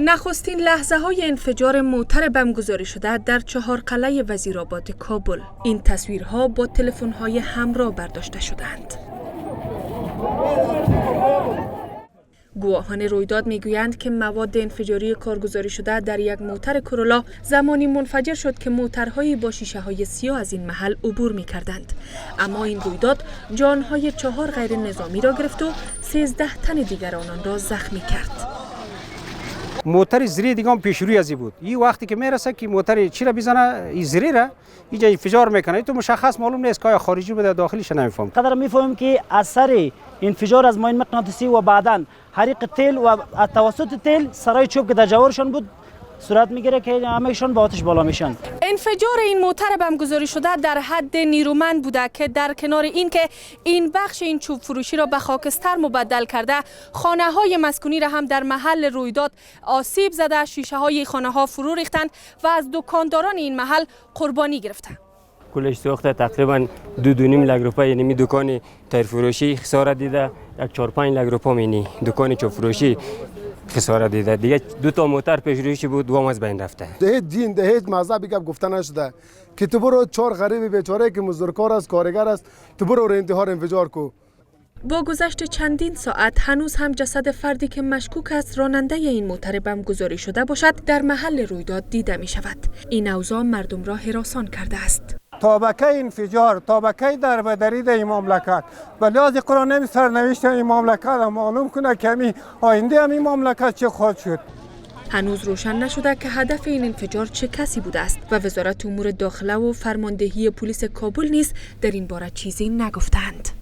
نخستین لحظه های انفجار موتر بم گذاری شده در چهارقلعه وزیرآباد کابل. این تصویرها با تلفن‌های همراه برداشته شدند. گواهان رویداد میگویند که مواد انفجاری کارگزاری شده در یک موتر کرولا زمانی منفجر شد که موترهای با شیشه‌های سیاه از این محل عبور می‌کردند. اما این رویداد جانهای 4 غیر نظامی را گرفت و 13 تن دیگر آنان را زخمی کرد. موتر زری دیگه هم پیش روی ازی بود. این وقتی که میرسه که موتر چی را بزنه این زری را اینجا انفجار میکنه. تو مشخص معلوم نیست که آیا خارجی بوده داخلیش نمیفهم. قدر میفهمیم که اثر انفجار از ماین مغناطیسی و بعداً حریق تیل و توسط تیل سرای چوب که در جوارشان بود صورت میگیره که همهشان با آتش بالا میشن. انفجار این موتر بم گذاری شده در حد نیرومند بوده که در کنار این که این بخش این چوب فروشی را به خاکستر مبدل کرده، خانه های مسکونی را هم در محل رویداد آسیب زده، شیشه های خانه ها فرو ریختند و از دکانداران این محل قربانی گرفتند. کلش سوخته تقریبا 2.5 لک روپیه. یعنی دکان تایر فروشی خسارت دیده، 4-5 لک روپیه مینی دکان چوب فروشی خسارت دیده. دیگه 2 تا موتر پیش رویش بود، دوام از بین رفته. ده دین ده هیچ مذهبی که گفته نشده که تو برو 4 غریب بیچاره که مزدورکار است، کارگر است، تو برو انتحار انفجار کو. با گذشت چندین ساعت هنوز هم جسد فردی که مشکوک است راننده این موتر بم گذاری شده باشد در محل رویداد دیده می شود. این اوضاع مردم را هراسان کرده است. تابکه انفجار، تابکه در بدرید این مملکت و لحاظ قرآن سرنوشت این مملکت معلوم کنه که آینده این مملکت چه خواهد شد. هنوز روشن نشده که هدف این انفجار چه کسی بوده است و وزارت امور داخله و فرماندهی پلیس کابل نیز در این باره چیزی نگفتند.